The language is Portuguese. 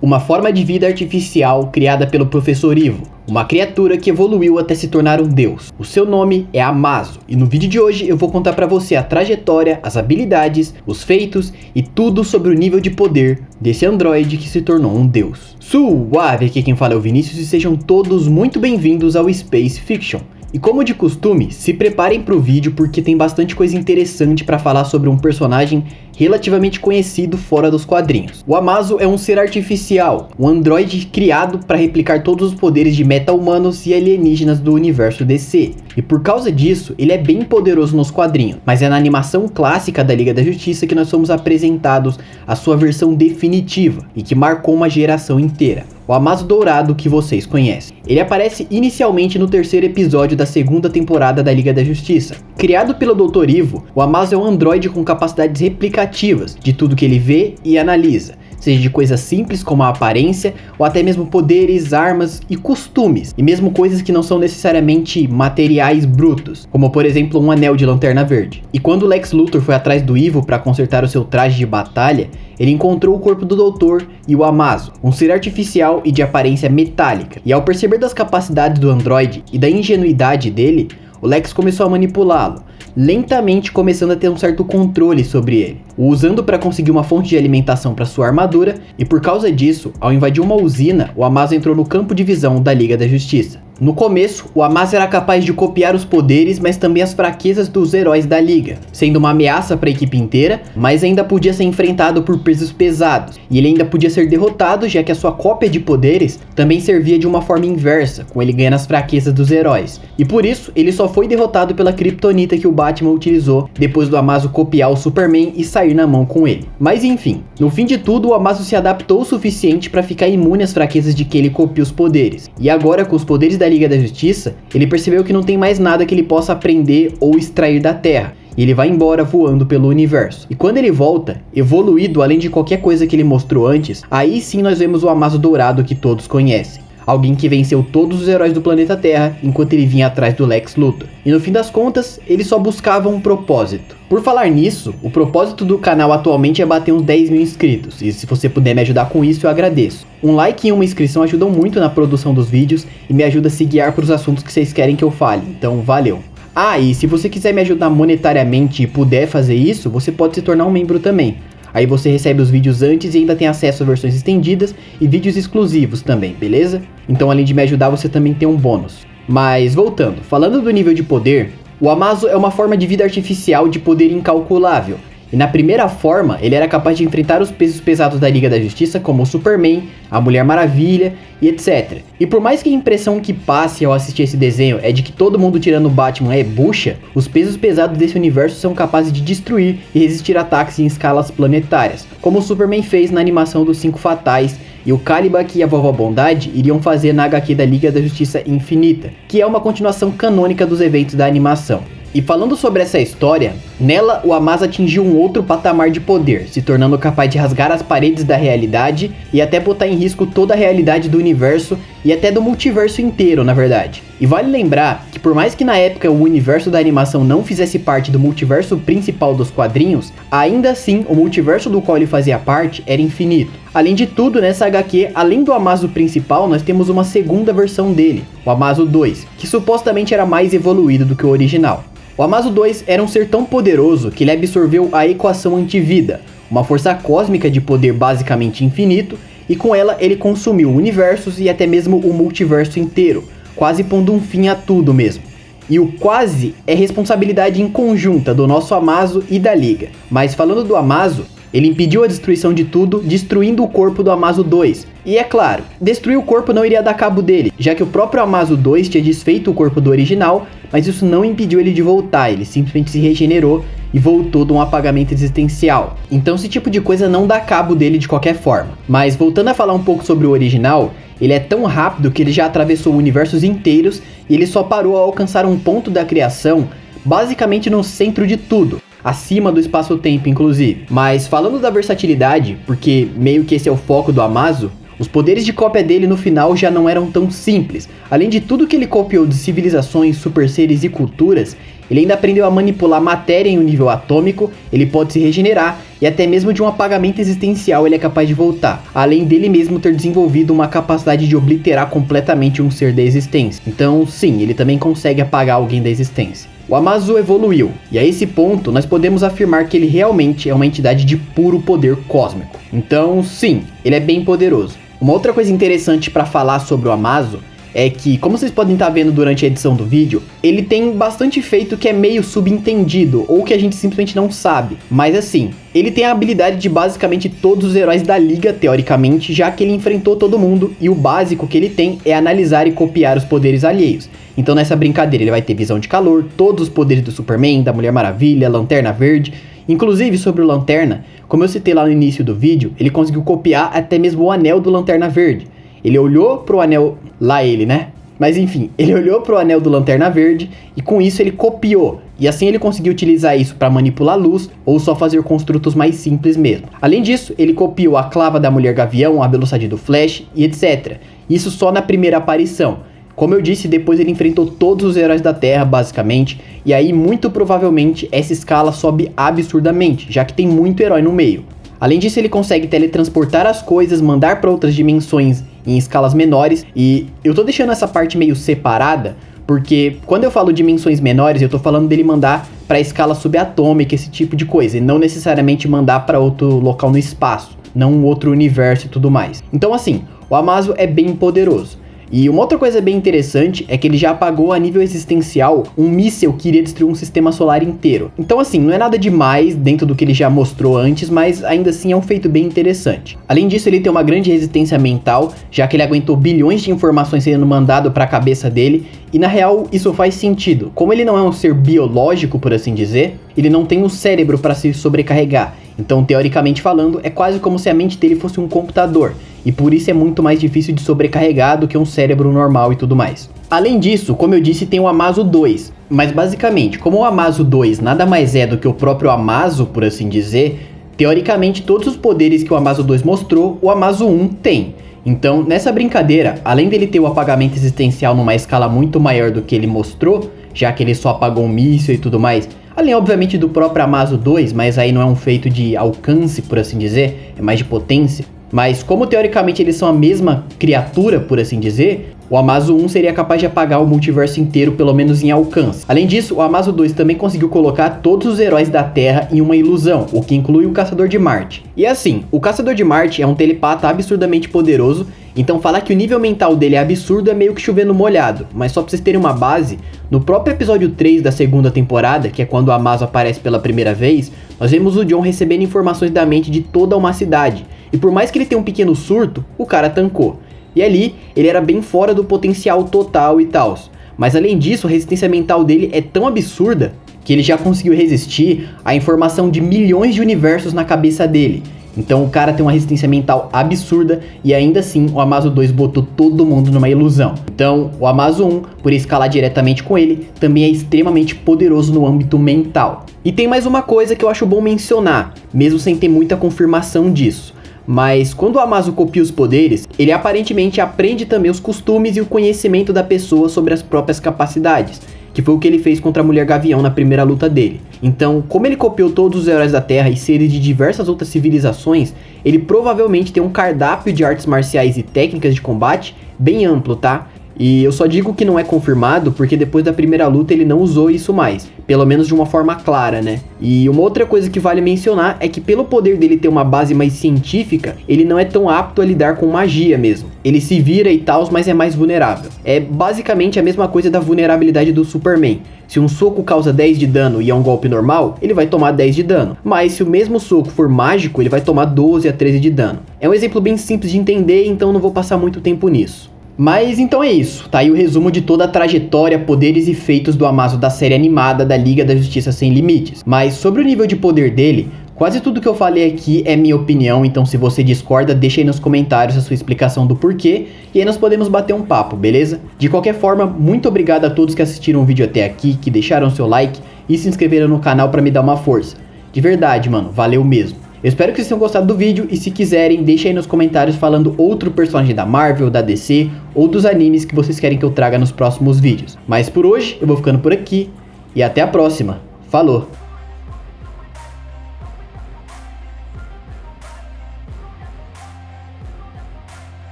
Uma forma de vida artificial criada pelo Professor Ivo, uma criatura que evoluiu até se tornar um deus. O seu nome é Amazo, e no vídeo de hoje eu vou contar pra você a trajetória, as habilidades, os feitos e tudo sobre o nível de poder desse androide que se tornou um deus. Suave, aqui quem fala é o Vinícius e sejam todos muito bem-vindos ao Space Fiction. E como de costume, se preparem para o vídeo porque tem bastante coisa interessante para falar sobre um personagem relativamente conhecido fora dos quadrinhos. O Amazo é um ser artificial, um androide criado para replicar todos os poderes de meta-humanos e alienígenas do universo DC. E por causa disso, ele é bem poderoso nos quadrinhos, mas é na animação clássica da Liga da Justiça que nós somos apresentados a sua versão definitiva e que marcou uma geração inteira. O Amazo Dourado que vocês conhecem. Ele aparece inicialmente no terceiro episódio da segunda temporada da Liga da Justiça. Criado pelo Dr. Ivo, o Amazo é um androide com capacidades replicativas de tudo que ele vê e analisa, seja de coisas simples como a aparência, ou até mesmo poderes, armas e costumes, e mesmo coisas que não são necessariamente materiais brutos, como por exemplo um anel de Lanterna Verde. E quando Lex Luthor foi atrás do Ivo para consertar o seu traje de batalha, ele encontrou o corpo do Doutor e o Amazo, um ser artificial e de aparência metálica. E ao perceber das capacidades do androide e da ingenuidade dele, o Lex começou a manipulá-lo, lentamente começando a ter um certo controle sobre ele, o usando para conseguir uma fonte de alimentação para sua armadura, e por causa disso, ao invadir uma usina, o Amazo entrou no campo de visão da Liga da Justiça. No começo, o Amazo era capaz de copiar os poderes, mas também as fraquezas dos heróis da Liga, sendo uma ameaça para a equipe inteira, mas ainda podia ser enfrentado por pesos pesados, e ele ainda podia ser derrotado, já que a sua cópia de poderes também servia de uma forma inversa, com ele ganhando as fraquezas dos heróis. E por isso, ele só foi derrotado pela Kryptonita que o Batman utilizou depois do Amazo copiar o Superman e sair na mão com ele. Mas enfim, no fim de tudo, o Amazo se adaptou o suficiente para ficar imune às fraquezas de que ele copia os poderes. E agora, com os poderes da Liga da Justiça, ele percebeu que não tem mais nada que ele possa aprender ou extrair da Terra. E ele vai embora voando pelo universo. E quando ele volta, evoluído além de qualquer coisa que ele mostrou antes, aí sim nós vemos o Amazo Dourado que todos conhecem. Alguém que venceu todos os heróis do planeta Terra enquanto ele vinha atrás do Lex Luthor. E no fim das contas, ele só buscava um propósito. Por falar nisso, o propósito do canal atualmente é bater uns 10 mil inscritos. E se você puder me ajudar com isso, eu agradeço. Um like e uma inscrição ajudam muito na produção dos vídeos e me ajuda a se guiar para os assuntos que vocês querem que eu fale. Então, valeu! Ah, e se você quiser me ajudar monetariamente e puder fazer isso, você pode se tornar um membro também. Aí você recebe os vídeos antes e ainda tem acesso a versões estendidas e vídeos exclusivos também, beleza? Então além de me ajudar, você também tem um bônus. Mas voltando, falando do nível de poder, o Amazo é uma forma de vida artificial de poder incalculável. E na primeira forma, ele era capaz de enfrentar os pesos pesados da Liga da Justiça, como o Superman, a Mulher Maravilha e etc. E por mais que a impressão que passe ao assistir esse desenho é de que todo mundo tirando o Batman é bucha, os pesos pesados desse universo são capazes de destruir e resistir a ataques em escalas planetárias, como o Superman fez na animação dos 5 Fatais, e o Kalibak e a Vovó Bondade iriam fazer na HQ da Liga da Justiça Infinita, que é uma continuação canônica dos eventos da animação. E falando sobre essa história, nela o Amazo atingiu um outro patamar de poder, se tornando capaz de rasgar as paredes da realidade e até botar em risco toda a realidade do universo e até do multiverso inteiro, na verdade. E vale lembrar que por mais que na época o universo da animação não fizesse parte do multiverso principal dos quadrinhos, ainda assim o multiverso do qual ele fazia parte era infinito. Além de tudo, nessa HQ, além do Amazo principal, nós temos uma segunda versão dele, o Amazo 2, que supostamente era mais evoluído do que o original. O Amazo 2 era um ser tão poderoso que ele absorveu a equação antivida, uma força cósmica de poder basicamente infinito, e com ela ele consumiu universos e até mesmo o multiverso inteiro, quase pondo um fim a tudo mesmo. E o quase é responsabilidade em conjunta do nosso Amazo e da Liga. Mas falando do Amazo, ele impediu a destruição de tudo, destruindo o corpo do Amazo 2. E é claro, destruir o corpo não iria dar cabo dele, já que o próprio Amazo 2 tinha desfeito o corpo do original, mas isso não impediu ele de voltar, ele simplesmente se regenerou e voltou de um apagamento existencial. Então esse tipo de coisa não dá cabo dele de qualquer forma. Mas voltando a falar um pouco sobre o original, ele é tão rápido que ele já atravessou universos inteiros e ele só parou ao alcançar um ponto da criação, basicamente no centro de tudo, acima do espaço-tempo inclusive. Mas falando da versatilidade, porque meio que esse é o foco do Amazo, Os poderes de cópia dele no final já não eram tão simples. Além de tudo que ele copiou de civilizações, super seres e culturas, ele ainda aprendeu a manipular matéria em um nível atômico, ele pode se regenerar e até mesmo de um apagamento existencial ele é capaz de voltar. Além dele mesmo ter desenvolvido uma capacidade de obliterar completamente um ser da existência. Então sim, ele também consegue apagar alguém da existência. O Amazu evoluiu, e a esse ponto nós podemos afirmar que ele realmente é uma entidade de puro poder cósmico. Então sim, ele é bem poderoso. Uma outra coisa interessante para falar sobre o Amazu é que, como vocês podem estar vendo durante a edição do vídeo, ele tem bastante feito que é meio subentendido, ou que a gente simplesmente não sabe. Mas assim, ele tem a habilidade de basicamente todos os heróis da liga, teoricamente, já que ele enfrentou todo mundo, e o básico que ele tem é analisar e copiar os poderes alheios. Então nessa brincadeira ele vai ter visão de calor, todos os poderes do Superman, da Mulher Maravilha, Lanterna Verde. Inclusive sobre o Lanterna, como eu citei lá no início do vídeo, ele conseguiu copiar até mesmo o anel do Lanterna Verde. Ele olhou pro anel, lá ele, né? Mas enfim, ele olhou pro anel do Lanterna Verde e com isso ele copiou. E assim ele conseguiu utilizar isso para manipular luz ou só fazer construtos mais simples mesmo. Além disso, ele copiou a clava da Mulher Gavião, a velocidade do Flash e etc. Isso só na primeira aparição. Como eu disse, depois ele enfrentou todos os heróis da Terra, basicamente, e aí muito provavelmente essa escala sobe absurdamente, já que tem muito herói no meio. Além disso, ele consegue teletransportar as coisas, mandar para outras dimensões em escalas menores, e eu tô deixando essa parte meio separada, porque quando eu falo dimensões menores, eu tô falando dele mandar para escala subatômica, esse tipo de coisa, e não necessariamente mandar para outro local no espaço, não um outro universo e tudo mais. Então assim, o Amazu é bem poderoso. E uma outra coisa bem interessante é que ele já apagou a nível existencial um míssil que iria destruir um sistema solar inteiro. Então assim, não é nada demais dentro do que ele já mostrou antes, mas ainda assim é um feito bem interessante. Além disso, ele tem uma grande resistência mental, já que ele aguentou bilhões de informações sendo mandado para a cabeça dele, e na real isso faz sentido. Como ele não é um ser biológico, por assim dizer, ele não tem um cérebro para se sobrecarregar. Então, teoricamente falando, é quase como se a mente dele fosse um computador, e por isso é muito mais difícil de sobrecarregar do que um cérebro normal e tudo mais. Além disso, como eu disse, tem o Amazu 2, mas basicamente, como o Amazu 2 nada mais é do que o próprio Amazu, por assim dizer, teoricamente todos os poderes que o Amazu 2 mostrou, o Amazu 1 tem. Então, nessa brincadeira, além dele ter o apagamento existencial numa escala muito maior do que ele mostrou, já que ele só apagou um míssil e tudo mais, além obviamente do próprio Amazu 2, mas aí não é um feito de alcance, por assim dizer, é mais de potência. Mas como teoricamente eles são a mesma criatura, por assim dizer, o Amazu 1 seria capaz de apagar o multiverso inteiro, pelo menos em alcance. Além disso, o Amazu 2 também conseguiu colocar todos os heróis da Terra em uma ilusão, o que inclui o Caçador de Marte. E assim, o Caçador de Marte é um telepata absurdamente poderoso, então falar que o nível mental dele é absurdo é meio que chover no molhado, mas só pra vocês terem uma base, no próprio episódio 3 da segunda temporada, que é quando o Amazu aparece pela primeira vez, nós vemos o John recebendo informações da mente de toda uma cidade, e por mais que ele tenha um pequeno surto, o cara tancou. E ali, ele era bem fora do potencial total e tal. Mas além disso, a resistência mental dele é tão absurda que ele já conseguiu resistir à informação de milhões de universos na cabeça dele. Então o cara tem uma resistência mental absurda e ainda assim o Amazu 2 botou todo mundo numa ilusão. Então o Amazu 1, por escalar diretamente com ele, também é extremamente poderoso no âmbito mental. E tem mais uma coisa que eu acho bom mencionar, mesmo sem ter muita confirmação disso. Mas quando o Amazu copia os poderes, ele aparentemente aprende também os costumes e o conhecimento da pessoa sobre as próprias capacidades, que foi o que ele fez contra a Mulher Gavião na primeira luta dele. Então, como ele copiou todos os heróis da Terra e seres de diversas outras civilizações, ele provavelmente tem um cardápio de artes marciais e técnicas de combate bem amplo, tá? E eu só digo que não é confirmado porque depois da primeira luta ele não usou isso mais, pelo menos de uma forma clara, né? E uma outra coisa que vale mencionar é que pelo poder dele ter uma base mais científica, ele não é tão apto a lidar com magia mesmo. Ele se vira e tal, mas é mais vulnerável. É basicamente a mesma coisa da vulnerabilidade do Superman. Se um soco causa 10 de dano e é um golpe normal, ele vai tomar 10 de dano. Mas se o mesmo soco for mágico, ele vai tomar 12 a 13 de dano. É um exemplo bem simples de entender, então não vou passar muito tempo nisso. Mas então é isso, tá aí o resumo de toda a trajetória, poderes e feitos do Amazu da série animada da Liga da Justiça Sem Limites. Mas sobre o nível de poder dele, quase tudo que eu falei aqui é minha opinião, então se você discorda, deixa aí nos comentários a sua explicação do porquê, e aí nós podemos bater um papo, beleza? De qualquer forma, muito obrigado a todos que assistiram o vídeo até aqui, que deixaram seu like e se inscreveram no canal pra me dar uma força. De verdade, mano, valeu mesmo. Eu espero que vocês tenham gostado do vídeo e se quiserem, deixem aí nos comentários falando outro personagem da Marvel, da DC ou dos animes que vocês querem que eu traga nos próximos vídeos. Mas por hoje eu vou ficando por aqui e até a próxima. Falou!